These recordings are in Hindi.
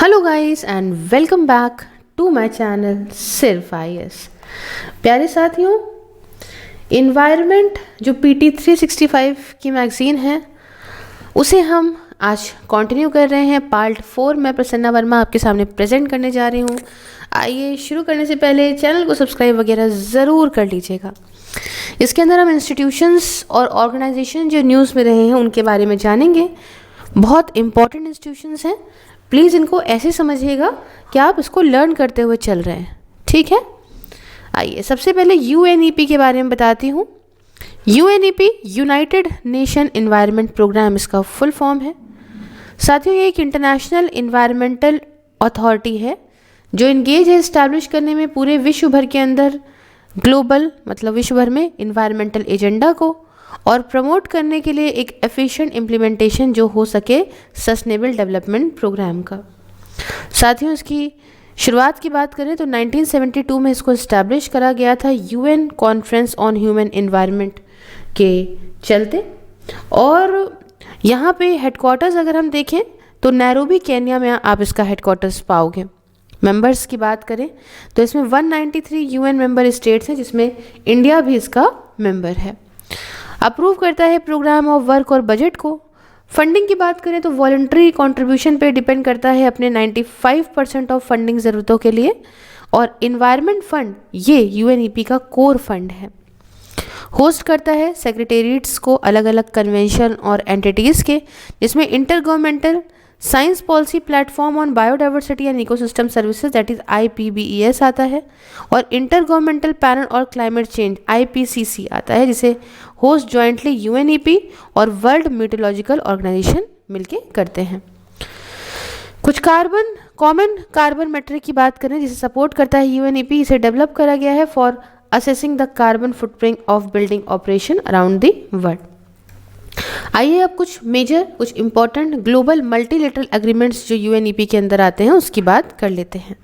Hello guys and welcome back to my channel सिर्फ आईएएस। प्यारे साथियों, इन्वायरमेंट जो पीटी 365 की मैगज़ीन है उसे हम आज कंटिन्यू कर रहे हैं। पार्ट 4 मैं प्रसन्ना वर्मा आपके सामने प्रेजेंट करने जा रही हूँ। आइए शुरू करने से पहले चैनल को सब्सक्राइब वगैरह ज़रूर कर लीजिएगा। इसके अंदर हम इंस्टीट्यूशंस और ऑर्गेनाइजेशन जो न्यूज़ में रहे हैं उनके बारे में जानेंगे। बहुत इंपॉर्टेंट इंस्टीट्यूशंस हैं, प्लीज़ इनको ऐसे समझिएगा कि आप इसको लर्न करते हुए चल रहे हैं, ठीक है। आइए सबसे पहले यूएनईपी के बारे में बताती हूँ। UNEP United Nation Environment Programme इसका फुल फॉर्म है। साथियों, ये एक इंटरनेशनल एनवायरमेंटल अथॉरिटी है जो इंगेज है इस्टेब्लिश करने में पूरे विश्व भर के अंदर ग्लोबल मतलब विश्व भर में एनवायरमेंटल एजेंडा को और प्रमोट करने के लिए एक एफिशिएंट इम्प्लीमेंटेशन जो हो सके सस्टेनेबल डेवलपमेंट प्रोग्राम का। साथियों, इसकी शुरुआत की बात करें तो 1972 में इसको इस्टेब्लिश करा गया था UN conference on human environment के चलते। और यहाँ पे हेडक्वार्टर्स अगर हम देखें तो नैरोबी केन्या में आप इसका हेडक्वार्टर्स पाओगे। मेंबर्स की बात करें तो इसमें 193 यूएन मेंबर स्टेट्स हैं जिसमें इंडिया भी इसका मेंबर है। अप्रूव करता है प्रोग्राम ऑफ वर्क और बजट को। फंडिंग की बात करें तो वॉलंटरी कंट्रीब्यूशन पे डिपेंड करता है अपने 95% ऑफ फंडिंग ज़रूरतों के लिए। और इन्वायरमेंट फंड ये यूएनईपी का कोर फंड है। होस्ट करता है सेक्रेटेरिएट्स को अलग अलग कन्वेंशन और एंटिटीज़ के, जिसमें inter governmental science policy platform on biodiversity and ecosystem services that is IPBES आता है, और इंटर गवर्नमेंटल पैनल और क्लाइमेट चेंज IPCC आता है, जिसे होस्ट जॉइंटली यूएनईपी और वर्ल्ड मीटोलॉजिकल ऑर्गेनाइजेशन मिलके करते हैं। कुछ कॉमन कार्बन मैट्रिक की बात करें जिसे सपोर्ट करता है यूएनईपी, इसे डेवलप करा गया है for assessing the carbon footprint of building operation around the world. आइए अब कुछ इंपॉर्टेंट ग्लोबल मल्टीलेटरल एग्रीमेंट्स जो यूएनईपी के अंदर आते हैं उसकी बात कर लेते हैं।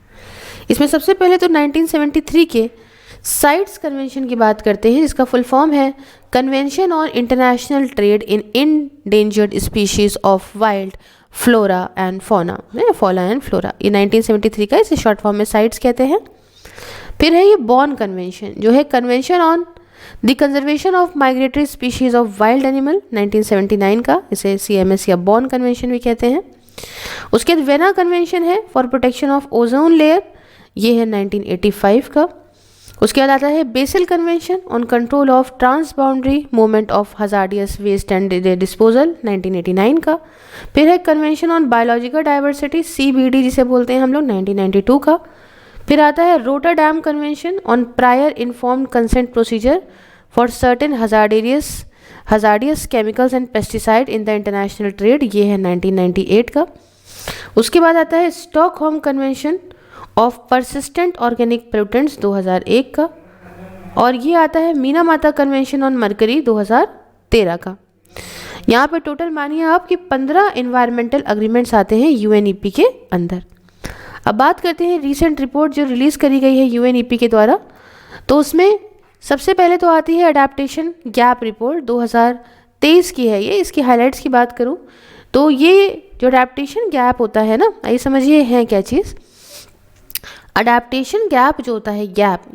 इसमें सबसे पहले तो 1973 के साइट्स कन्वेंशन की बात करते हैं, जिसका फुल फॉर्म है convention on international trade in endangered species of wild flora and fauna and flora. ये 1973 का, इसे शॉर्ट फॉर्म में साइट्स कहते हैं। फिर है ये बॉर्न कन्वेंशन जो है convention on the conservation of migratory species of wild animal 1979 का, इसे CMS या बॉर्न कन्वेंशन भी कहते हैं। उसके बाद वेना कन्वेंशन है for protection of ozone layer, ये है 1985 का। उसके बाद आता है Basel convention on control of transboundary movement of hazardous waste and disposal 1989 का। फिर है convention on biological diversity CBD जिसे बोलते हैं हम लोग 1992 का। फिर आता है Rotterdam convention on prior informed consent procedure for certain hazardous chemicals and pesticide in the international trade, ये है 1998 का। उसके बाद आता है Stockholm convention of persistent organic pollutants 2001 का। और ये आता है मीना माता कन्वेंशन ऑन मरकरी 2013 का। यहाँ पे टोटल मानिए आप कि 15 इन्वायरमेंटल अग्रीमेंट्स आते हैं यूएनईपी के अंदर। अब बात करते हैं रीसेंट रिपोर्ट जो रिलीज़ करी गई है यूएनईपी के द्वारा। तो उसमें सबसे पहले तो आती है अडेप्टेशन गैप रिपोर्ट 2023 की है। ये इसकी हाइलाइट्स की बात करूँ तो ये जो अडेप्टेशन गैप होता है ना, आइए समझिए है क्या चीज़। अडेप्टेशन गैप जो होता है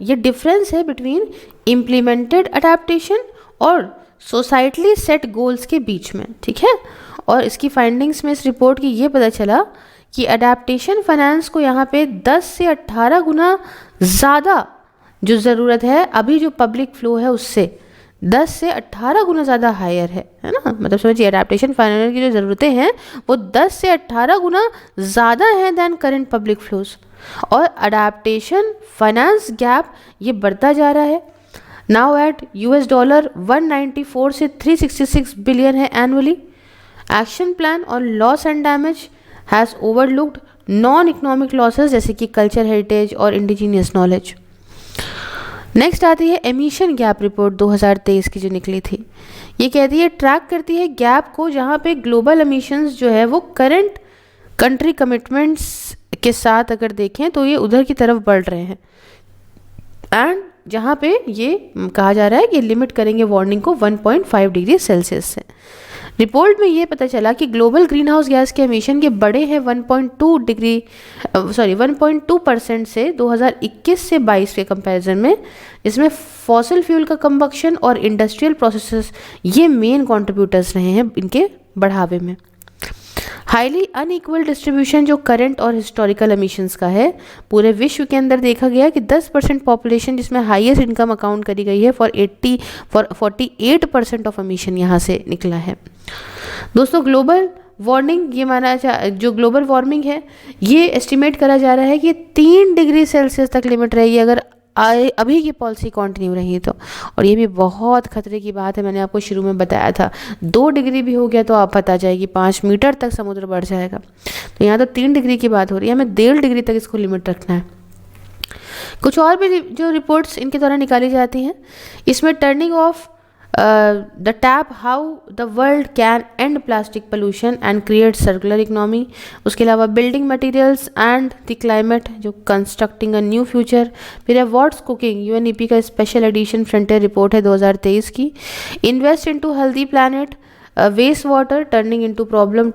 ये डिफरेंस है बिटवीन इम्प्लीमेंटेड अडेप्टेशन और सोसाइटली सेट गोल्स के बीच में, ठीक है। और इसकी फाइंडिंग्स में इस रिपोर्ट की ये पता चला कि अडेप्टेशन फाइनेंस को यहाँ पे 10 से 18 गुना ज़्यादा जो ज़रूरत है, अभी जो पब्लिक फ्लो है उससे 10 से 18 गुना ज़्यादा हायर है ना। मतलब समझिए अडेप्टेशन फाइनेंस की जो ज़रूरतें हैं वो 10 से 18 गुना ज़्यादा हैं दैन करेंट पब्लिक फ्लोज। और अडेप्टेशन फाइनेंस गैप ये बढ़ता जा रहा है, नाउ एट $194 से 366 बिलियन है एनुअली। एक्शन प्लान और loss and damage has overlooked non economic losses जैसे कि कल्चर हेरिटेज और इंडिजीनियस नॉलेज। नेक्स्ट आती है एमिशन गैप रिपोर्ट 2023 की जो निकली थी। ये कहती है ट्रैक करती है गैप को जहाँ पे ग्लोबल एमिशंस जो है वो करंट कंट्री कमिटमेंट्स के साथ अगर देखें तो ये उधर की तरफ बढ़ रहे हैं, एंड जहाँ पे ये कहा जा रहा है कि लिमिट करेंगे वार्मिंग को 1.5 डिग्री सेल्सियस से। रिपोर्ट में ये पता चला कि ग्लोबल ग्रीन हाउस गैस के एमिशन के बड़े हैं 1.2% से 2021 से 22 के कंपैरिजन में, जिसमें फॉसिल फ्यूल का कंबक्शन और इंडस्ट्रियल प्रोसेसेस ये मेन कंट्रीब्यूटर्स रहे हैं इनके बढ़ावे में। हाईली अनइक्वल डिस्ट्रीब्यूशन जो करंट और हिस्टोरिकल एमिशंस का है पूरे विश्व के अंदर देखा गया कि 10% पॉपुलेशन जिसमें हाईएस्ट इनकम अकाउंट करी गई है फॉर 48% ऑफ एमिशन यहाँ से निकला है। दोस्तों ग्लोबल वार्मिंग ये जो ग्लोबल वार्मिंग है ये एस्टिमेट करा जा रहा है कि 3 डिग्री सेल्सियस तक लिमिट रहेगी अगर अभी की पॉलिसी कंटिन्यू रही तो, और ये भी बहुत खतरे की बात है। मैंने आपको शुरू में बताया था 2 डिग्री भी हो गया तो आप पता जाएगी 5 मीटर तक समुद्र बढ़ जाएगा, तो यहाँ तो 3 डिग्री की बात हो रही है, हमें 1.5 डिग्री तक इसको लिमिट रखना है। कुछ और भी जो रिपोर्ट्स इनके द्वारा निकाली जाती हैं इसमें turning off the tap how the world can end plastic pollution and create circular economy, उसके अलावा building materials and the climate जो कंस्ट्रक्टिंग अ न्यू फ्यूचर, फिर है व्हाट्स कुकिंग यूएनईपी का स्पेशल एडिशन फ्रंटियर रिपोर्ट है 2023 की, invest into healthy planet, waste water turning problem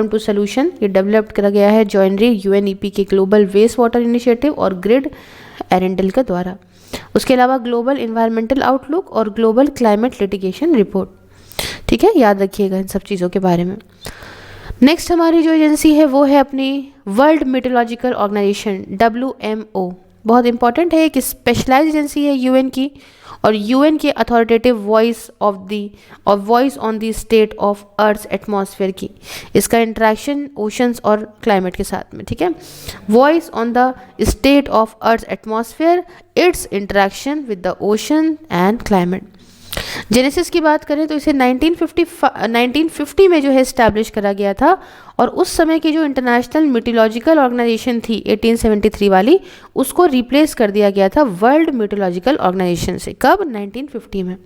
to solution, ये डेवलप्ड करा गया है जॉइनरी यूएनईपी के ग्लोबल वेस्ट वाटर इनिशिएटिव और ग्रिड एरेंडल के द्वारा। उसके अलावा ग्लोबल इन्वायरमेंटल आउटलुक और ग्लोबल क्लाइमेट लिटिगेशन रिपोर्ट। ठीक है, याद रखिएगा इन सब चीज़ों के बारे में। नेक्स्ट हमारी जो एजेंसी है वो है अपनी वर्ल्ड मेट्रोलॉजिकल ऑर्गेनाइजेशन WMO, बहुत इंपॉर्टेंट है, एक स्पेशलाइज एजेंसी है यूएन की और यूएन के authoritative voice on the state of earth atmosphere की, इसका इंटरेक्शन ओशंस और क्लाइमेट के साथ में। ठीक है, voice on the state of earth atmosphere, it's interaction with the ocean and climate. Genesis की बात करें तो इसे 1950 में जो है इस्टेब्लिश करा गया था और उस समय की जो इंटरनेशनल मेट्रोलॉजिकल ऑर्गेनाइजेशन थी 1873 वाली, उसको रिप्लेस कर दिया गया था वर्ल्ड मेट्रोलॉजिकल ऑर्गेनाइजेशन से। कब? 1950 में।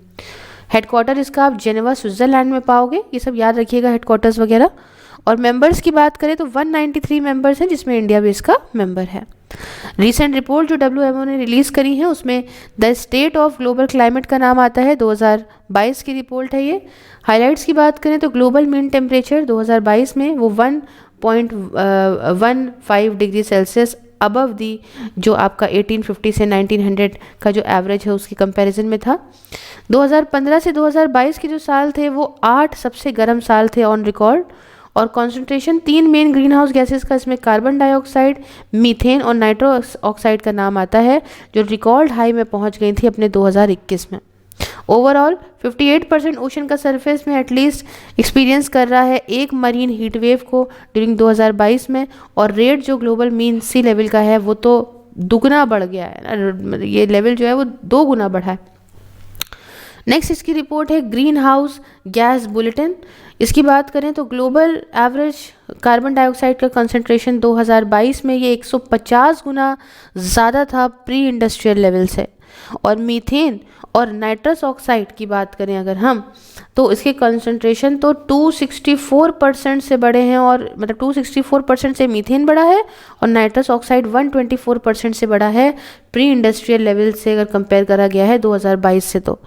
हेडक्वार्टर इसका आप जेनेवा स्विट्जरलैंड में पाओगे, ये सब याद रखिएगा हेडक्वार्टर्स वगैरह। और मेंबर्स की बात करें तो 193 मेंबर्स हैं जिसमें इंडिया भी इसका मेंबर है। रिसेंट रिपोर्ट जो WMO ने रिलीज़ करी है उसमें the state of global climate का नाम आता है, 2022 की रिपोर्ट है ये। हाइलाइट्स की बात करें तो ग्लोबल मीन टेम्परेचर 2022 में वो 1.15 डिग्री सेल्सियस अबव दी जो आपका 1850 से 1900 का जो एवरेज है उसकी कंपैरिजन में था। 2015 से 2022 के जो साल थे वो 8 सबसे गर्म साल थे ऑन रिकॉर्ड, और concentration 3 main green house gases का इसमें कार्बन डाइऑक्साइड, मीथेन और नाइट्रस ऑक्साइड का नाम आता है जो रिकॉर्ड हाई में पहुंच गई थी अपने 2021 में। ओवरऑल 58% ओशन का सरफेस में एटलीस्ट एक्सपीरियंस कर रहा है एक मरीन हीट वेव को ड्यूरिंग 2022 में, और रेट जो ग्लोबल मीन सी लेवल का है वो तो दुगना बढ़ गया है, ये लेवल जो है वो 2 गुना बढ़ा है। नेक्स्ट इसकी रिपोर्ट है ग्रीन हाउस गैस बुलेटिन। इसकी बात करें तो ग्लोबल एवरेज कार्बन डाइऑक्साइड का कंसंट्रेशन 2022 में ये 150 गुना ज़्यादा था प्री इंडस्ट्रियल लेवल से, और मीथेन और नाइट्रस ऑक्साइड की बात करें अगर हम तो इसके कंसंट्रेशन तो 264% से बढ़े हैं, और मतलब 264% से मीथेन बढ़ा है और नाइट्रस ऑक्साइड 124% से बढ़ा है प्री इंडस्ट्रियल लेवल से अगर कंपेयर करा गया है 2022 से। तो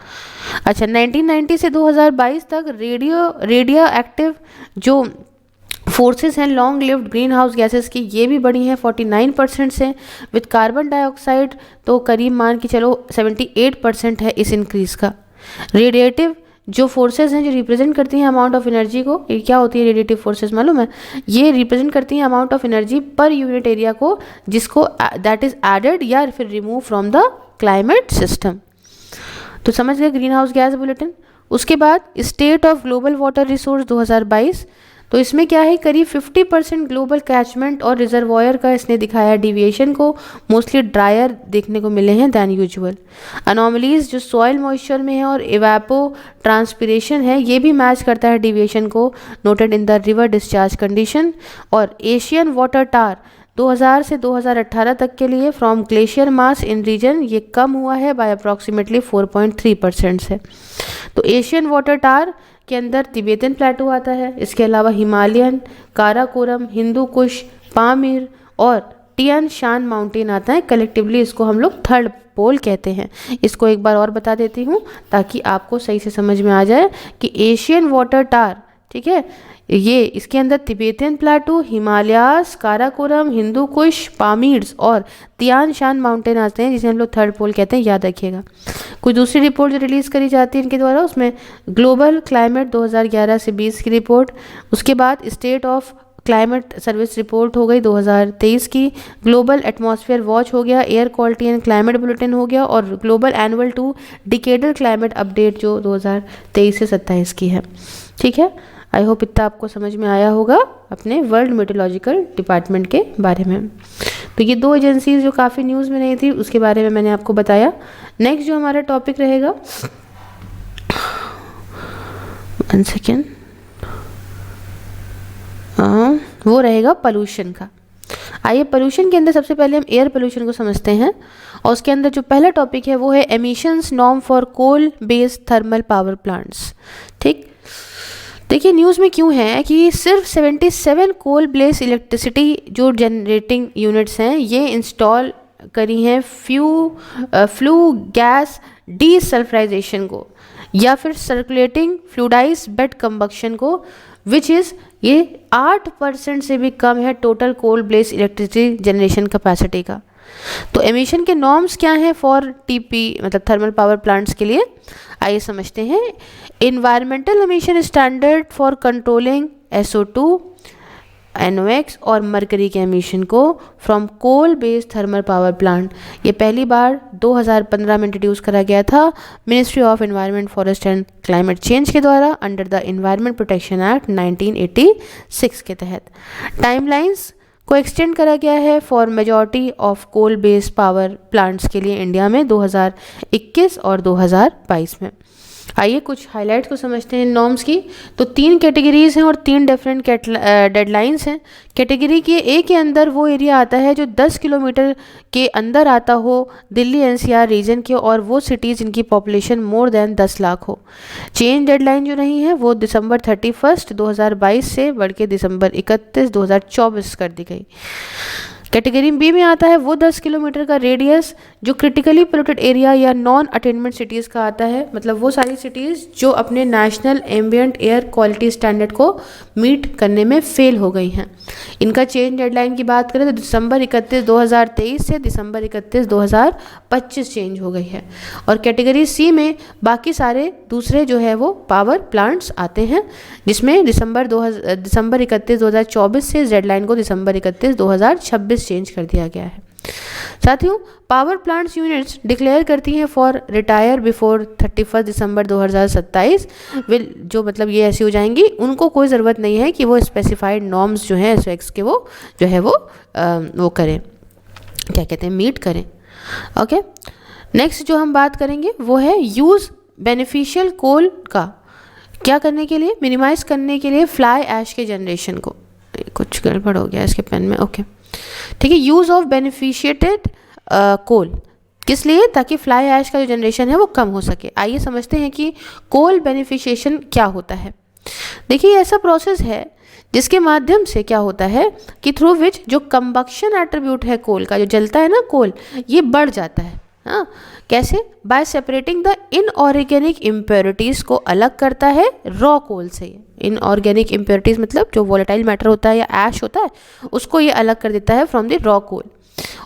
अच्छा 1990 से 2022 तक रेडियो एक्टिव जो फोर्सेस हैं long lived green house gases की ये भी बढ़ी हैं 49% से, विद कार्बन डाइऑक्साइड तो करीब मान के चलो 78% है इस इंक्रीज़ का। रेडिएटिव जो फोर्सेस हैं जो रिप्रेजेंट करती हैं अमाउंट ऑफ एनर्जी को, ये क्या होती है रेडिएटिव फोर्सेस मालूम है? ये रिप्रेजेंट करती हैं amount of energy per unit area को जिसको दैट इज एडेड या फिर remove from the climate system. तो समझ गए ग्रीन हाउस गैस बुलेटिन। उसके बाद state of global water resource 2022, तो इसमें क्या है करीब 50% ग्लोबल कैचमेंट और रिजर्वॉयर का इसने दिखाया डिविएशन को, मोस्टली ड्रायर देखने को मिले हैं दैन यूजुअल। अनोमलीज जो सॉइल मॉइस्चर में है और इवेपो ट्रांसपिरेशन है ये भी मैच करता है डिविएशन को, noted in the river discharge condition. और एशियन वाटर टार 2000 से 2018 तक के लिए from glacier mass in region ये कम हुआ है बाय अप्रॉक्सीमेटली 4.3% से। तो एशियन वाटर टार के अंदर तिबेतन प्लेटो आता है, इसके अलावा हिमालयन, काराकोरम, हिंदू कुश, पामीर और टियन शान माउंटेन आता है। कलेक्टिवली इसको हम लोग थर्ड पोल कहते हैं। इसको एक बार और बता देती हूँ ताकि आपको सही से समझ में आ जाए कि एशियन वाटर टार, ठीक है, ये इसके अंदर तिबेतियन प्लाटू, हिमालयास, काराकोरम, हिंदू कुश, पामीर्स और तियान शान माउंटेन आते हैं, जिसे हम लोग थर्ड पोल कहते हैं, याद रखिएगा। कुछ दूसरी रिपोर्ट जो रिलीज़ करी जाती है इनके द्वारा, उसमें ग्लोबल क्लाइमेट 2011 से 20 की रिपोर्ट, उसके बाद state of climate service report हो गई 2023 की, ग्लोबल एटमॉस्फेयर वॉच हो गया, air quality and climate bulletin हो गया, और global annual 2 decadal climate update जो 2023 से 27 की है। ठीक है, आई होप इतना आपको समझ में आया होगा अपने वर्ल्ड मेट्रोलॉजिकल डिपार्टमेंट के बारे में। तो ये दो एजेंसीज जो काफ़ी न्यूज़ में नहीं थी उसके बारे में मैंने आपको बताया। नेक्स्ट जो हमारा टॉपिक रहेगा, 1 सेकेंड, वो रहेगा पोल्यूशन का। आइए पोल्यूशन के अंदर सबसे पहले हम एयर पोल्यूशन को समझते हैं, और उसके अंदर जो पहला टॉपिक है वो है emissions norm for coal based thermal power plants. ठीक, देखिए न्यूज़ में क्यों है कि सिर्फ 77 कोल बेस्ड इलेक्ट्रिसिटी जो जनरेटिंग यूनिट्स हैं ये इंस्टॉल करी हैं फ्लू गैस डीसल्फराइजेशन को या फिर सर्कुलेटिंग फ्लूडाइज बेड कंबक्शन को, विच इज़ ये 8% से भी कम है total coal based electricity generation capacity का। तो एमिशन के नॉर्म्स क्या हैं फॉर टीपी मतलब थर्मल पावर प्लांट्स के लिए, आइए समझते हैं। Environmental emission standard for controlling SO2, NOx और मरकरी के एमिशन को from coal based thermal power plant, ये पहली बार 2015 में इंट्रोड्यूस करा गया था ministry of environment forest and climate change के द्वारा under the environment protection act 1986 के तहत। टाइमलाइंस को एक्सटेंड करा गया है for majority of coal based power plants के लिए इंडिया में 2021 और 2022 में। आइए कुछ हाइलाइट्स को समझते हैं नॉर्म्स की। तो 3 कैटेगरीज हैं और 3 डिफरेंट डेडलाइंस हैं। कैटेगरी के ए के अंदर वो एरिया आता है जो 10 किलोमीटर के अंदर आता हो दिल्ली NCR रीजन के, और वो सिटीज़ जिनकी पॉपुलेशन मोर देन 10 लाख हो। चेंज डेडलाइन जो नहीं है वो दिसंबर 31 2022 से बढ़ के दिसंबर 31 2024 कर दी गई। कैटेगरी बी में आता है वो 10 किलोमीटर का रेडियस जो क्रिटिकली पोल्यूटेड एरिया या नॉन अटेनमेंट सिटीज़ का आता है, मतलब वो सारी सिटीज़ जो अपने national ambient air quality standard को मीट करने में फेल हो गई हैं। इनका चेंज डेडलाइन की बात करें तो दिसंबर 31 2023 से दिसंबर 31 2025 चेंज हो गई है। और कैटेगरी सी में बाकी सारे दूसरे जो है वो पावर प्लांट्स आते हैं, जिसमें दिसंबर 31 2024 से डेडलाइन को दिसंबर 31 2026 चेंज कर दिया गया है। साथियों, पावर प्लांट्स यूनिट्स डिक्लेयर करती हैं for retire before 31 December 2027 will, जो मतलब ये ऐसी हो जाएंगी, उनको कोई ज़रूरत नहीं है कि वो स्पेसिफाइड नॉर्म्स जो हैं SOx के वो जो है वो करें, क्या कहते हैं, मीट करें। ओके, नेक्स्ट जो हम बात करेंगे वो है यूज़ बेनिफिशियल कोल का, क्या करने के लिए, मिनिमाइज करने के लिए फ्लाई ऐश के जनरेशन को। कुछ गड़बड़ हो गया इसके पेन में, ओके ठीक है। यूज़ ऑफ बेनिफिशिएटेड कोल किस लिए, ताकि फ्लाई ऐश का जो जनरेशन है वो कम हो सके। आइए समझते हैं कि कोल बेनिफिशिएशन क्या होता है। देखिए ऐसा प्रोसेस है जिसके माध्यम से क्या होता है कि थ्रू विच जो कंबक्शन एट्रीब्यूट है कोल का, जो जलता है ना कोल, ये बढ़ जाता है। हाँ, कैसे, bye separating the inorganic impurities को अलग करता है रॉ कोल से। इनऑर्गेनिक इम्प्योरिटीज़ मतलब जो वोलेटाइल मैटर होता है या ऐश होता है उसको ये अलग कर देता है फ्रॉम द रॉ कोल।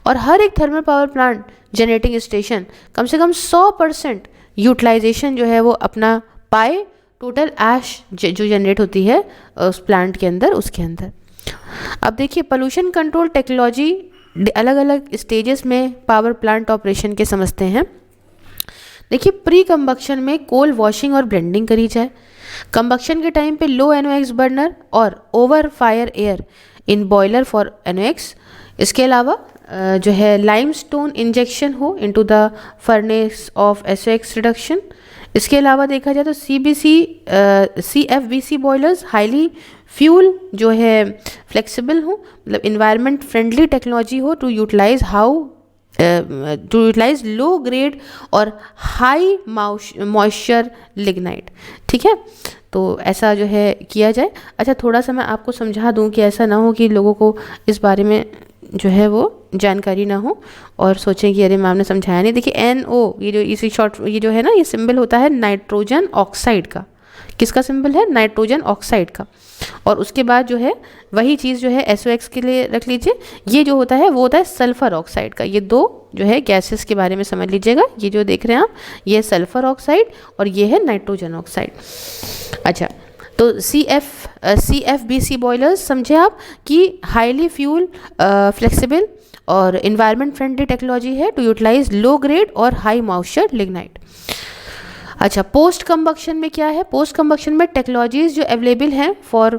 और हर एक thermal power plant generating station कम से कम 100% यूटिलाइजेशन जो है वो अपना पाए टोटल ऐश जो जनरेट होती है उस प्लांट के अंदर, उसके अंदर। अब देखिए पोल्यूशन कंट्रोल टेक्नोलॉजी अलग अलग स्टेजेस में पावर प्लांट ऑपरेशन के समझते हैं। देखिए प्री कंबक्शन में कोल वॉशिंग और ब्लेंडिंग करी जाए। कंबक्शन के टाइम पे लो NOx बर्नर और over fire air in boiler for NOx। इसके अलावा जो है लाइमस्टोन इंजेक्शन हो into the furnace of SOx reduction. इसके अलावा देखा जाए तो CFBC बॉयलर्स हाईली फ्यूल जो है फ्लेक्सिबल हो, मतलब इन्वायरमेंट फ्रेंडली टेक्नोलॉजी हो टू यूटिलाइज लो ग्रेड और हाई मॉइस्चर लिग्नाइट। ठीक है, तो ऐसा जो है किया जाए। अच्छा, थोड़ा सा मैं आपको समझा दूं कि ऐसा ना हो कि लोगों को इस बारे में जो है वो जानकारी ना हो और सोचें कि अरे मैम ने समझाया नहीं। देखिए NO, ये जो इसी शॉर्ट ये जो है ना, ये सिंबल होता है नाइट्रोजन ऑक्साइड का। किसका सिंबल है? नाइट्रोजन ऑक्साइड का। और उसके बाद जो है वही चीज़ जो है SOX के लिए रख लीजिए, ये जो होता है वो होता है सल्फर ऑक्साइड का। ये दो जो है गैसेस के बारे में समझ लीजिएगा। ये जो देख रहे हैं आप, ये सल्फर ऑक्साइड और ये है नाइट्रोजन ऑक्साइड। अच्छा, तो CFBC बॉयलर्स समझे आप कि हाईली फ्यूल फ्लेक्सिबल और इन्वायरमेंट फ्रेंडली टेक्नोलॉजी है टू यूटिलाइज लो ग्रेड और हाई मॉइस्चर लिग्नाइट। अच्छा, पोस्ट कंबक्शन में क्या है? पोस्ट कंबक्शन में टेक्नोलॉजीज जो अवेलेबल हैं फॉर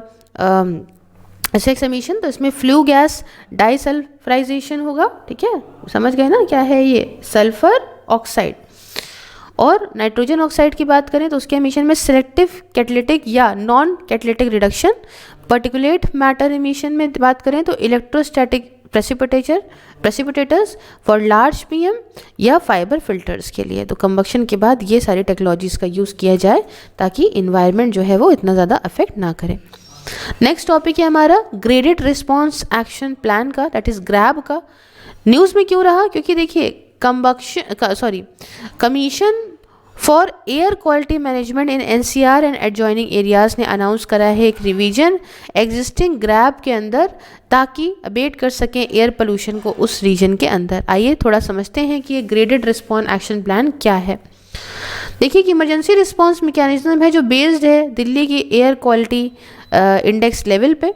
SOx एमिशन, तो इसमें फ्लू गैस डाइसल्फराइजेशन होगा। ठीक है, समझ गए ना क्या है ये? Sulphur oxide. और नाइट्रोजन ऑक्साइड की बात करें तो उसके एमिशन में सिलेक्टिव कैटालिटिक या non catalytic reduction. Particulate matter emission में बात करें तो electrostatic precipitators for large PM या फाइबर फिल्टर्स के लिए। तो कंबक्शन के बाद ये सारी टेक्नोलॉजीज़ का यूज़ किया जाए ताकि इन्वायरमेंट जो है वो इतना ज़्यादा अफेक्ट ना करे। नेक्स्ट टॉपिक है हमारा ग्रेडेड रिस्पॉन्स एक्शन प्लान का, दैट इज़ ग्रैब का। न्यूज़ में क्यों रहा? क्योंकि देखिए commission for air quality management in NCR and adjoining areas ने अनाउंस करा है एक रिवीजन एग्जिस्टिंग ग्रैब के अंदर, ताकि अबेट कर सकें एयर पोल्यूशन को उस रीजन के अंदर। आइए थोड़ा समझते हैं कि ये ग्रेडेड रिस्पॉन्स एक्शन प्लान क्या है। देखिए कि इमरजेंसी रिस्पॉन्स मैकेनिज्म है जो बेस्ड है दिल्ली की एयर क्वालिटी इंडेक्स लेवल पे,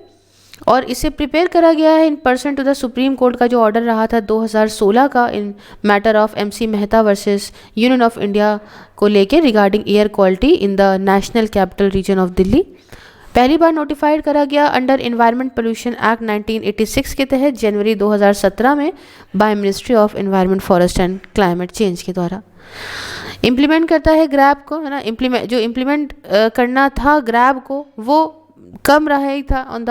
और इसे प्रिपेयर करा गया है in person to the supreme court का जो ऑर्डर रहा था 2016 का in matter of MC Mehta versus union of India को लेके regarding air quality in the national capital region of Delhi. पहली बार नोटिफाइड करा गया अंडर एनवायरनमेंट पोल्यूशन एक्ट 1986 के तहत जनवरी 2017 में by ministry of environment forest and climate change के द्वारा। इम्प्लीमेंट करता है ग्रैब को, है ना। इम्प्लीमेंट करना था ग्रैब को वो कम रहा ही था ऑन द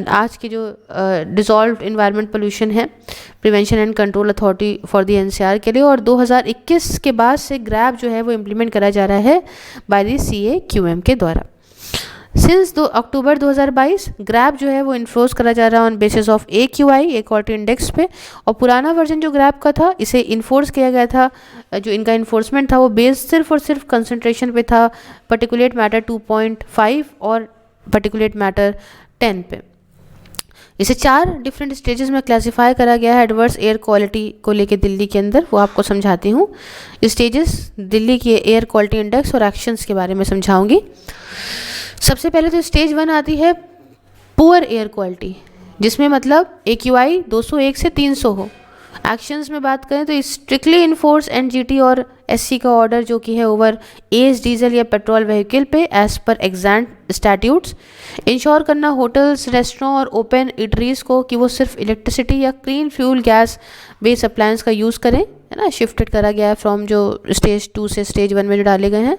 आज की जो डिसॉल्व इन्वायरमेंट पोल्यूशन है prevention and control authority for the NCR के लिए। और 2021 के बाद से ग्रैब जो है वो इम्प्लीमेंट करा जा रहा है बाय द CAQM के द्वारा। सिंस अक्टूबर 2022 ग्रैब जो है वो इन्फोर्स करा जा रहा है on basis of AQI air quality index पे। और पुराना वर्जन जो ग्रैब का था इसे इन्फोर्स किया गया था, जो इनका इन्फोर्समेंट था वो बेस्ड सिर्फ और सिर्फ कंसंट्रेशन पे था, पर्टिकुलेट मैटर 2.5 और पर्टिकुलेट मैटर 10 पे। इसे 4 डिफरेंट स्टेजेस में क्लासिफाई करा गया है एडवर्स एयर क्वालिटी को लेके दिल्ली के अंदर, वो आपको समझाती हूँ। स्टेजेस दिल्ली के एयर क्वालिटी इंडेक्स और एक्शंस के बारे में समझाऊंगी। सबसे पहले तो स्टेज 1 आती है पुअर एयर क्वालिटी, जिसमें मतलब AQI 201 से 300 हो। एक्शंस में बात करें तो स्ट्रिक्टली इन्फोर्स NGT और SC का ऑर्डर जो कि है ओवर एज डीजल या पेट्रोल व्हीकल पे एज पर एग्जाम स्टैट्यूट्स। इंश्योर करना होटल्स, रेस्टोरेंट और ओपन इटरीज को कि वो सिर्फ इलेक्ट्रिसिटी या clean fuel gas based appliance का यूज़ करें, है ना। शिफ्टेड करा गया है फ्रॉम जो स्टेज 2 से स्टेज 1 में जो डाले गए हैं।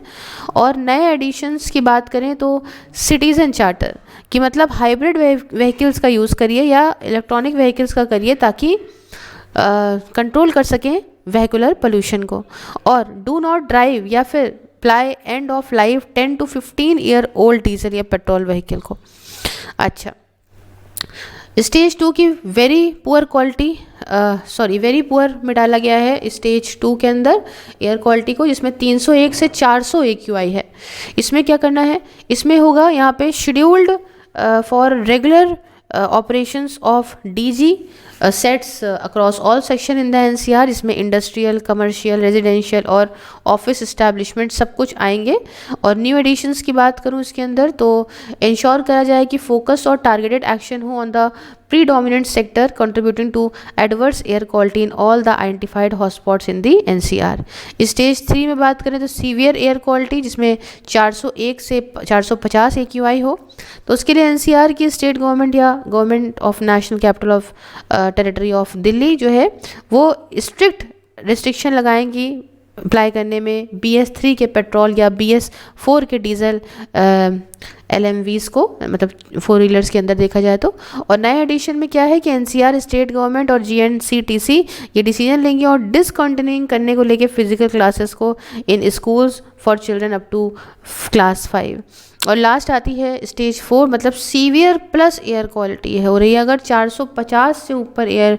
और नए एडिशंस की बात करें तो सिटीज़न चार्टर कि मतलब हाइब्रिड व्हीकल्स का यूज़ करिए या इलेक्ट्रॉनिक व्हीकल्स का करिए ताकि कंट्रोल कर सकें वेहिकुलर पोल्यूशन को। और डू नॉट ड्राइव या फिर apply end of life 10 to 15 year old diesel या पेट्रोल व्हीकल को। अच्छा, स्टेज 2 की वेरी पुअर में डाला गया है स्टेज 2 के अंदर एयर क्वालिटी को, जिसमें 301 से 400 AQI है। इसमें क्या करना है? इसमें होगा यहाँ पे scheduled for regular operations of DG sets across all section in the NCR। इसमें इंडस्ट्रियल, कमर्शियल, रेजिडेंशियल और ऑफिस इस्टेब्लिशमेंट सब कुछ आएंगे। और न्यू एडिशंस की बात करूँ इसके अंदर तो इंश्योर करा जाए कि फोकस और टारगेटेड एक्शन हो on the predominant sector contributing to adverse air quality in all the identified hotspots in the NCR। Stage 3 में बात करें तो सीवियर एयर क्वालिटी, जिसमें 401 से 450 AQI हो। तो उसके लिए NCR की स्टेट गवर्नमेंट या government of national capital of territory of Delhi जो है वो स्ट्रिक्ट रिस्ट्रिक्शन लगाएंगी अप्लाई करने में BS3 के पेट्रोल या BS4 के डीजल LMVs को, मतलब 4 व्हीलर्स के अंदर देखा जाए तो। और नए एडिशन में क्या है कि NCR, स्टेट गवर्नमेंट और GNCTC ये डिसीजन लेंगे और डिसकंटिन्यूइंग करने को लेके फिजिकल क्लासेस को in schools for children up to class 5। और लास्ट आती है स्टेज 4, मतलब सीवियर प्लस एयर क्वालिटी है हो रही है। अगर 450 से ऊपर एयर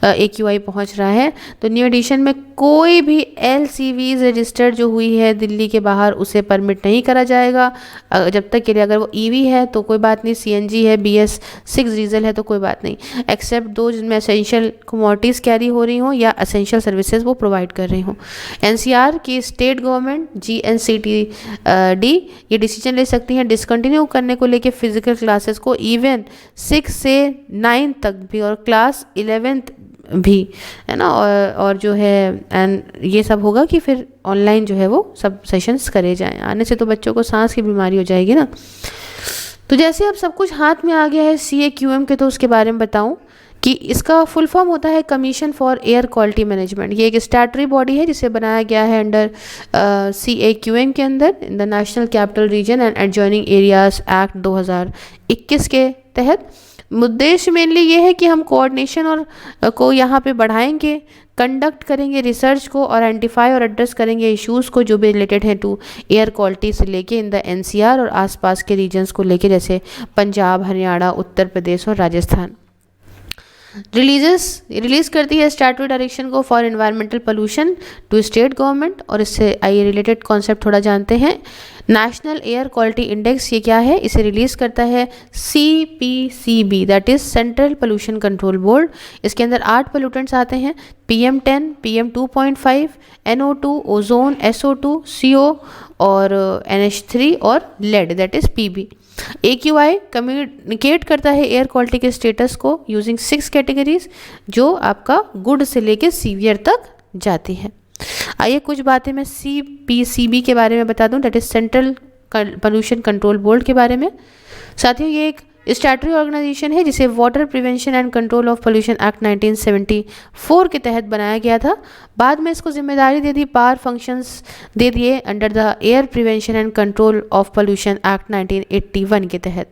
AQI पहुंच रहा है तो न्यू एडिशन में कोई भी LCVs रजिस्टर्ड जो हुई है दिल्ली के बाहर उसे परमिट नहीं करा जाएगा जब तक के लिए। अगर वो EV है तो कोई बात नहीं, CNG है, BS6 डीजल है तो कोई बात नहीं, एक्सेप्ट दो जिनमें एसेंशियल कमोडिटीज़ कैरी हो रही हों या एसेंशियल सर्विसेज वो प्रोवाइड कर रही हों। NCR की स्टेट गवर्नमेंट GNCTD ये डिसीजन ले सकती हैं डिसकंटिन्यू करने को लेके फिजिकल क्लासेस को, इवन 6 से 9 तक भी और क्लास 11th भी, है ना। और जो है एंड ये सब होगा कि फिर ऑनलाइन जो है वो सब सेशंस करे जाएं। आने से तो बच्चों को सांस की बीमारी हो जाएगी ना। तो जैसे अब सब कुछ हाथ में आ गया है CAQM के, तो उसके बारे में बताऊं कि इसका फुल फॉर्म होता है commission for air quality management. ये एक स्टैट्यूटरी बॉडी है जिसे बनाया गया है अंडर CAQM के अंदर इन the national capital reason and adjoining areas act 2021 के तहत। उद्देश्य मेनली ये है कि हम कोऑर्डिनेशन और को यहाँ पे बढ़ाएंगे, कंडक्ट करेंगे रिसर्च को और आइडेंटिफाई और एड्रेस करेंगे इश्यूज़ को जो भी रिलेटेड है टू एयर क्वालिटी से लेके इन द NCR और आसपास के रीजन्स को लेके, जैसे पंजाब, हरियाणा, उत्तर प्रदेश और राजस्थान। रिलीज करती है स्टैट्यूटरी डायरेक्शन को for environmental pollution to state government. और इससे आइए रिलेटेड कॉन्सेप्ट थोड़ा जानते हैं। नेशनल एयर क्वालिटी इंडेक्स ये क्या है, इसे रिलीज़ करता है CPCB, that is central pollution control board. इसके अंदर 8 पोल्यूटेंट्स आते हैं, PM10, PM2.5, NO2, ozone, SO2, CO और NH3 और lead that is PB। AQI communicate करता है एयर क्वालिटी के स्टेटस को यूजिंग 6 कैटेगरीज जो आपका गुड से लेके सीवियर तक जाती है। आइए कुछ बातें मैं CPCB के बारे में बता दूं, that is central pollution control board के बारे में। साथियों ये एक स्टैट्यूटरी ऑर्गेनाइजेशन है जिसे water prevention and control of pollution act 1974 के तहत बनाया गया था। बाद में इसको जिम्मेदारी दे दी, पावर फंक्शंस दे दिए under the air prevention and control of pollution act 1981 के तहत।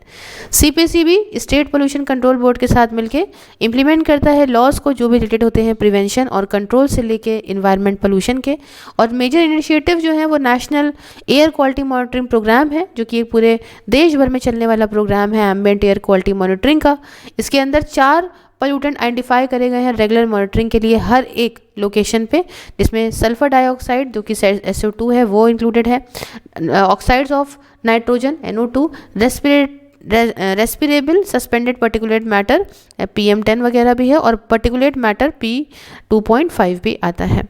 CPCB state pollution control board के साथ मिलकर इम्प्लीमेंट करता है लॉज को जो भी रिलेटेड होते हैं प्रिवेंशन और कंट्रोल से लेके इन्वायरमेंट पोल्यूशन के। और मेजर इनिशिएटिव जो है वो national air quality monitoring programme है जो कि एक पूरे देश भर में चलने वाला प्रोग्राम है एम्बिएंट एयर क्वालिटी मॉनिटरिंग का। इसके अंदर 4 पोल्यूटेंट आइडेंटिफाई करे गए हैं रेगुलर मॉनिटरिंग के लिए हर एक लोकेशन पे, जिसमें सल्फर डाइऑक्साइड जो कि SO2 है वो इंक्लूडेड है, oxides of nitrogen NO2, respirable suspended particulate matter PM10 वगैरह भी है और पर्टिकुलेट मैटर P2.5 भी आता है।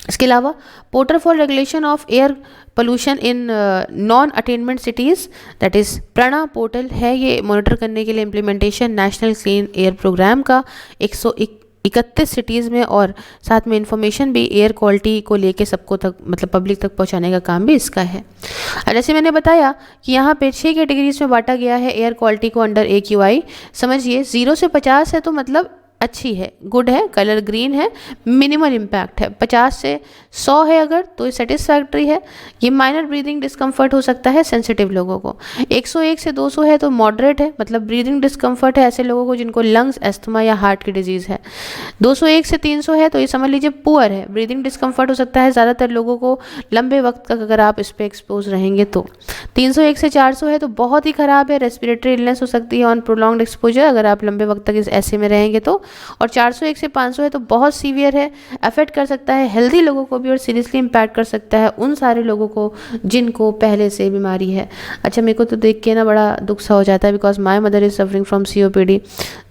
इसके अलावा portal for regulation of air pollution in non attainment cities that is PRANA portal है, ये मॉनिटर करने के लिए implementation national clean air programme का 131 सिटीज़ में, और साथ में इंफॉर्मेशन भी एयर क्वालिटी को लेके सबको तक मतलब पब्लिक तक पहुंचाने का काम भी इसका है। जैसे मैंने बताया कि यहाँ पे 6 कैटेगरीज में बांटा गया है एयर क्वालिटी को अंडर AQI। समझिए 0 से 50 है तो मतलब अच्छी है, गुड है, कलर ग्रीन है, मिनिमल इम्पैक्ट है। 50 से 100 है अगर तो ये सेटिस्फैक्ट्री है, ये माइनर ब्रीदिंग डिस्कम्फर्ट हो सकता है सेंसिटिव लोगों को। 101 से 200 है तो मॉडरेट है, मतलब ब्रीदिंग डिस्कम्फर्ट है ऐसे लोगों को जिनको लंग्स, एस्थमा या हार्ट की डिजीज़ है। 201 से 300 है तो ये समझ लीजिए पुअर है, ब्रीदिंग डिस्कम्फर्ट हो सकता है ज़्यादातर लोगों को लंबे वक्त तक अगर आप इस पर एक्सपोज रहेंगे तो। 301 से 400 है तो बहुत ही ख़राब है, रेस्पिरेटरी इलनेस हो सकती है ऑन प्रोलॉन्ग्ड एक्सपोजर अगर आप लंबे वक्त तक इस ऐसे में रहेंगे तो। और 401 से 500 है तो बहुत सीवियर है, अफेक्ट कर सकता है हेल्दी लोगों को भी और सीरियसली इम्पैक्ट कर सकता है उन सारे लोगों को जिनको पहले से बीमारी है। अच्छा मेरे को तो देख के ना बड़ा दुख सा हो जाता है because my mother is suffering from COPD।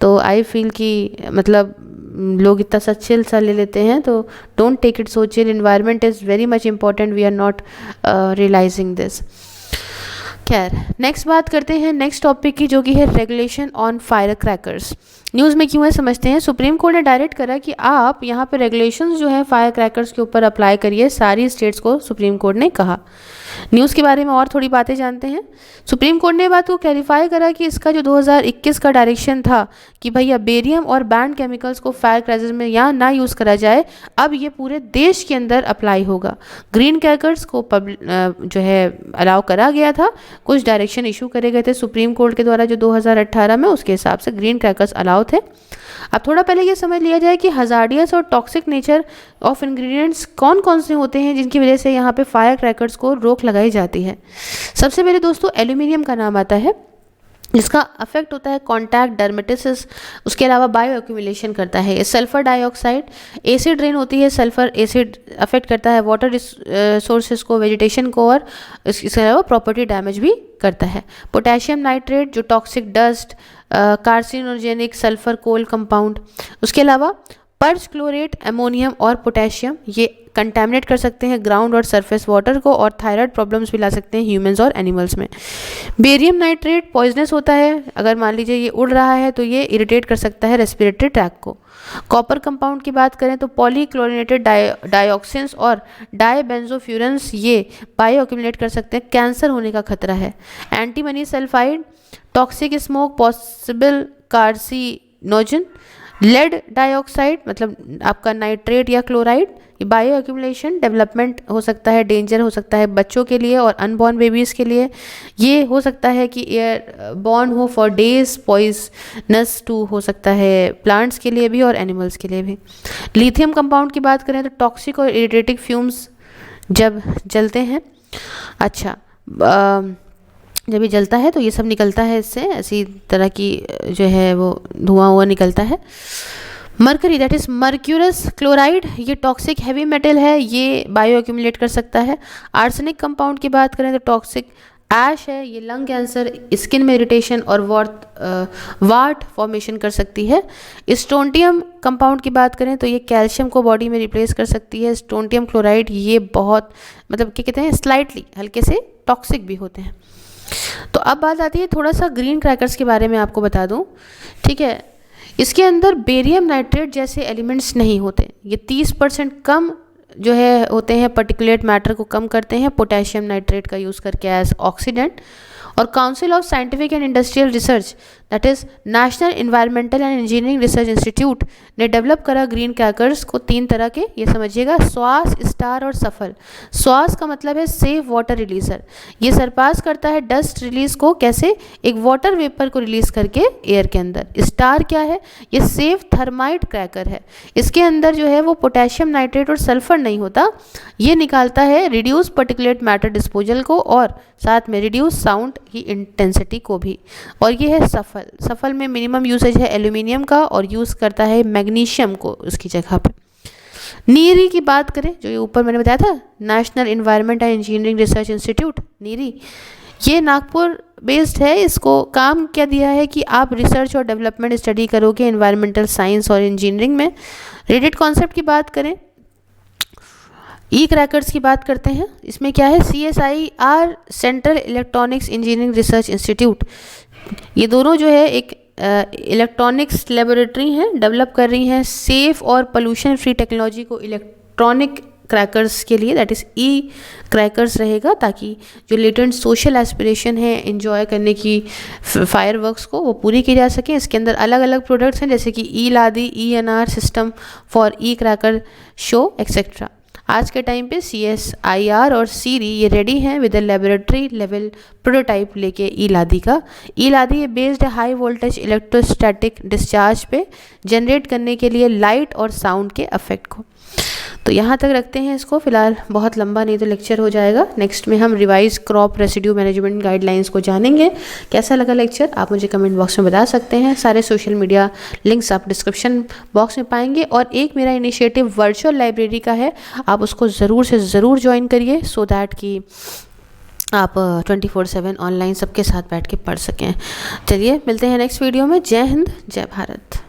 तो आई फील कि मतलब लोग इतना सा चिल सा ले लेते हैं, तो don't take it so chill, environment is very much important, we are not realising this. खैर नेक्स्ट बात करते हैं नेक्स्ट टॉपिक की जो कि है regulation on fire crackers. News में क्यों है समझते हैं। सुप्रीम कोर्ट ने डायरेक्ट करा कि आप यहाँ पे रेगुलेशंस जो है फायर क्रैकर्स के ऊपर अप्लाई करिए, सारी स्टेट्स को सुप्रीम कोर्ट ने कहा। न्यूज़ के बारे में और थोड़ी बातें जानते हैं। सुप्रीम कोर्ट ने बात को क्लैरिफाई करा कि इसका जो 2021 का डायरेक्शन था कि भैया बेरियम और बैंड केमिकल्स को फायर क्रैकर्स में या ना यूज़ करा जाए, अब ये पूरे देश के अंदर अप्लाई होगा। ग्रीन क्रैकर्स को जो है अलाउ करा गया था, कुछ डायरेक्शन इशू करे गए थे सुप्रीम कोर्ट के द्वारा जो 2018 में, उसके हिसाब से ग्रीन क्रैकर्स अलाउ थे। अब थोड़ा पहले ये समझ लिया जाए कि हजार्डियस और टॉक्सिक नेचर ऑफ इंग्रेडिएंट्स कौन कौन से होते हैं जिनकी वजह से यहाँ पे फायर क्रैकर्स को रोक लगाई जाती है। सबसे पहले दोस्तों एल्यूमिनियम का नाम आता है, जिसका अफेक्ट होता है कॉन्टैक्ट डर्मेटिसिस, उसके अलावा बायो एक्यूमुलेशन करता है। सल्फर डाइऑक्साइड, एसिड रेन होती है, सल्फर एसिड अफेक्ट करता है वाटर रिसोर्सेज को, वेजिटेशन को, और इसके अलावा प्रॉपर्टी डैमेज भी करता है। पोटेशियम नाइट्रेट जो टॉक्सिक डस्ट, कार्सिनोजेनिक सल्फर कोल कंपाउंड, उसके अलावा पर्च क्लोरेट, अमोनियम और पोटेशियम ये कंटेमिनेट कर सकते हैं ग्राउंड और सरफेस वाटर को, और थायराइड प्रॉब्लम्स भी ला सकते हैं ह्यूमंस और एनिमल्स में। बेरियम नाइट्रेट पॉइजनस होता है, अगर मान लीजिए ये उड़ रहा है तो ये इरिटेट कर सकता है रेस्पिरेटरी ट्रैक्ट को। कॉपर कंपाउंड की बात करें तो पॉलीक्लोरिनेटेड डाइऑक्सिन्स और डाइबेंजोफ्यूरन्स ये बायो एक्यूमुलेट कर सकते हैं, कैंसर होने का खतरा है। Antimony sulphide, toxic smoke, possible carcinogen. Lead dioxide मतलब आपका नाइट्रेट या क्लोराइड, ये बायो एक्यूमुलेशन डेवलपमेंट हो सकता है, डेंजर हो सकता है बच्चों के लिए और अनबॉर्न बेबीज़ के लिए। ये हो सकता है कि एयर बॉर्न हो फॉर डेज, पॉइजनस टू हो सकता है प्लांट्स के लिए भी और एनिमल्स के लिए भी। लिथियम कंपाउंड की बात करें तो टॉक्सिक और इरिटेटिंग फ्यूम्स जब जलते हैं, अच्छा जब ये जलता है तो ये सब निकलता है, इससे ऐसी तरह की जो है वो धुआं हुआ निकलता है। Mercury that is mercurous chloride, ये टॉक्सिक हैवी मेटल है, ये बायो एक्यूमुलेट कर सकता है। आर्सेनिक कंपाउंड की बात करें तो टॉक्सिक ऐश है, ये लंग कैंसर, स्किन में इरिटेशन और वाट फॉर्मेशन कर सकती है। स्टोंटियम कंपाउंड की बात करें तो ये कैल्शियम को बॉडी में रिप्लेस कर सकती है। स्टोंटियम क्लोराइड ये बहुत मतलब क्या कहते हैं स्लाइटली हल्के से टॉक्सिक भी होते हैं। तो अब बात आती है थोड़ा सा ग्रीन क्रैकर्स के बारे में आपको बता दूं, ठीक है। इसके अंदर बेरियम नाइट्रेट जैसे एलिमेंट्स नहीं होते, ये 30% कम जो है होते हैं, पर्टिकुलेट मैटर को कम करते हैं पोटेशियम नाइट्रेट का यूज़ करके एज ऑक्सीडेंट। और council of scientific and industrial research that is national environmental and engineering research institute ने डेवलप करा ग्रीन क्रैकर्स को 3 तरह के, ये समझिएगा, स्वास, स्टार और सफल। स्वास का मतलब है सेफ वाटर रिलीजर, ये सरपास करता है डस्ट रिलीज को, कैसे, एक वाटर वेपर को रिलीज करके एयर के अंदर। स्टार क्या है, ये सेफ थर्माइट क्रैकर है, इसके अंदर जो है वो पोटेशियम नाइट्रेट और सल्फर नहीं होता, ये निकालता है रिड्यूस पर्टिकुलेट मैटर डिस्पोजल को और साथ में रिड्यूस साउंड की इंटेंसिटी को भी। और ये है सफल। सफल में मिनिमम यूसेज है एल्यूमिनियम का और यूज़ करता है मैग्नीशियम को उसकी जगह पे। नीरी की बात करें, जो ये ऊपर मैंने बताया था national environment and engineering research institute NEERI, ये नागपुर बेस्ड है। इसको काम क्या दिया है कि आप रिसर्च और डेवलपमेंट स्टडी करोगे एनवायरमेंटल साइंस और इंजीनियरिंग में। रिलेटेड कॉन्सेप्ट की बात करें, ई क्रैकर्स की बात करते हैं, इसमें क्या है, CSIR central electronics engineering research institute, ये दोनों जो है एक इलेक्ट्रॉनिक्स लेबोरेटरी हैं, डेवलप कर रही हैं सेफ और पोल्यूशन फ्री टेक्नोलॉजी को इलेक्ट्रॉनिक क्रैकर्स के लिए, दैट इज़ ई क्रैकर्स रहेगा, ताकि जो लेटेंट सोशल एस्पिरेशन है एंजॉय करने की फायर वर्क्स को वो पूरी की जा सके। इसके अंदर अलग अलग प्रोडक्ट्स हैं जैसे कि ई लादी, ENR system for E cracker show etcetera. आज के टाइम पे CSIR और सीरी ये रेडी हैं विद लेबोरेटरी लेवल प्रोटोटाइप लेके ई लादी का। ई लादी ये बेस्ड है हाई वोल्टेज इलेक्ट्रोस्टैटिक डिस्चार्ज पे जनरेट करने के लिए लाइट और साउंड के इफेक्ट को। तो यहाँ तक रखते हैं इसको फिलहाल, बहुत लंबा नहीं तो लेक्चर हो जाएगा। नेक्स्ट में हम revise crop residue management guidelines को जानेंगे। कैसा लगा लेक्चर आप मुझे कमेंट बॉक्स में बता सकते हैं। सारे सोशल मीडिया लिंक्स आप डिस्क्रिप्शन बॉक्स में पाएंगे। और एक मेरा इनिशिएटिव वर्चुअल लाइब्रेरी का है, आप उसको ज़रूर से ज़रूर ज्वाइन करिए सो दैट कि आप 24/7 ऑनलाइन सबके साथ बैठ के पढ़ सकें। चलिए मिलते हैं नेक्स्ट वीडियो में। जय हिंद, जय भारत।